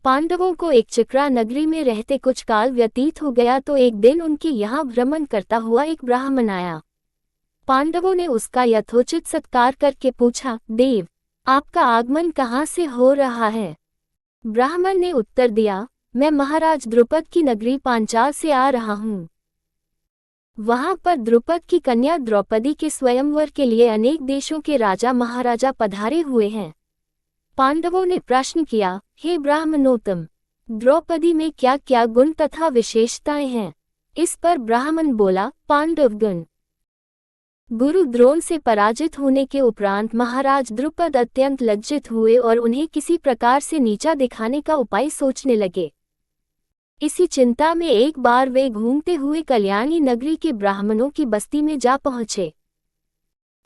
पांडवों को एक चिक्रा नगरी में रहते कुछ काल व्यतीत हो गया तो एक दिन उनके यहाँ भ्रमण करता हुआ एक ब्राह्मण आया। पांडवों ने उसका यथोचित सत्कार करके पूछा, देव, आपका आगमन कहाँ से हो रहा है? ब्राह्मण ने उत्तर दिया, मैं महाराज द्रुपद की नगरी पांचाल से आ रहा हूँ। वहां पर द्रुपद की कन्या द्रौपदी के स्वयंवर के लिए अनेक देशों के राजा महाराजा पधारे हुए हैं। पांडवों ने प्रश्न किया, हे ब्राह्मणोत्तम, द्रौपदी में क्या क्या गुण तथा विशेषताएं हैं? इस पर ब्राह्मण बोला, पांडवगण। गुरु द्रोण से पराजित होने के उपरांत महाराज द्रुपद अत्यंत लज्जित हुए और उन्हें किसी प्रकार से नीचा दिखाने का उपाय सोचने लगे। इसी चिंता में एक बार वे घूमते हुए कल्याणी नगरी के ब्राह्मणों की बस्ती में जा पहुंचे।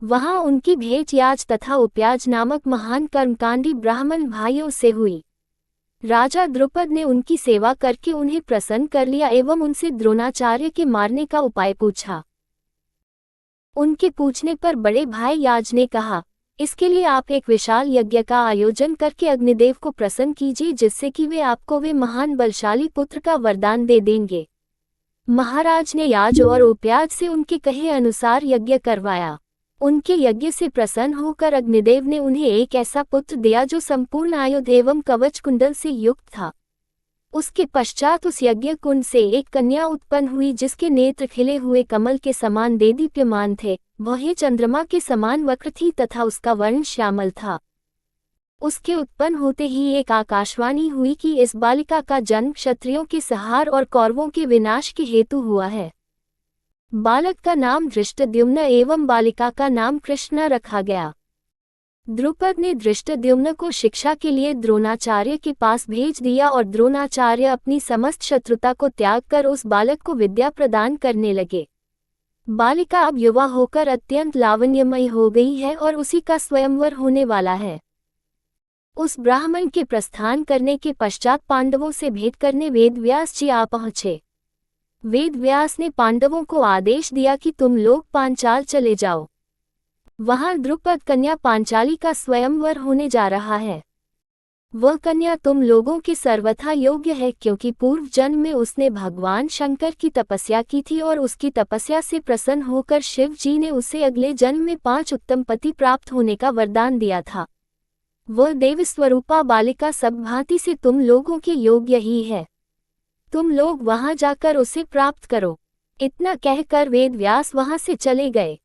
वहां उनकी भेंट याज तथा उपयाज नामक महान कर्मकांडी ब्राह्मण भाइयों से हुई। राजा द्रुपद ने उनकी सेवा करके उन्हें प्रसन्न कर लिया एवं उनसे द्रोणाचार्य के मारने का उपाय पूछा। उनके पूछने पर बड़े भाई याज ने कहा, इसके लिए आप एक विशाल यज्ञ का आयोजन करके अग्निदेव को प्रसन्न कीजिए, जिससे कि वे महान बलशाली पुत्र का वरदान दे देंगे। महाराज ने याज और उपयाज से उनके कहे अनुसार यज्ञ करवाया। उनके यज्ञ से प्रसन्न होकर अग्निदेव ने उन्हें एक ऐसा पुत्र दिया जो संपूर्ण आयुध एवं कवच कुंडल से युक्त था। उसके पश्चात उस यज्ञ कुंड से एक कन्या उत्पन्न हुई जिसके नेत्र खिले हुए कमल के समान देदीप्यमान थे। वह चंद्रमा के समान वक्र थी तथा उसका वर्ण श्यामल था। उसके उत्पन्न होते ही एक आकाशवाणी हुई कि इस बालिका का जन्म क्षत्रियों के संहार और कौरवों के विनाश के हेतु हुआ है। बालक का नाम धृष्टद्युम्न एवं बालिका का नाम कृष्णा रखा गया। द्रुपद ने धृष्टद्युम्न को शिक्षा के लिए द्रोणाचार्य के पास भेज दिया और द्रोणाचार्य अपनी समस्त शत्रुता को त्याग कर उस बालक को विद्या प्रदान करने लगे। बालिका अब युवा होकर अत्यंत लावण्यमयी हो गई है और उसी का स्वयंवर होने वाला है। उस ब्राह्मण के प्रस्थान करने के पश्चात पांडवों से भेंट करने वेदव्यास जी आ पहुंचे। वेदव्यास ने पांडवों को आदेश दिया कि तुम लोग पांचाल चले जाओ। वहां द्रुपद कन्या पांचाली का स्वयंवर होने जा रहा है। वह कन्या तुम लोगों के सर्वथा योग्य है, क्योंकि पूर्व जन्म में उसने भगवान शंकर की तपस्या की थी और उसकी तपस्या से प्रसन्न होकर शिव जी ने उसे अगले जन्म में 5 उत्तम पति प्राप्त होने का वरदान दिया था। वह देव स्वरूपा बालिका सब भांति से तुम लोगों के योग्य ही है। तुम लोग वहां जाकर उसे प्राप्त करो। इतना कहकर वेदव्यास वहां से चले गए।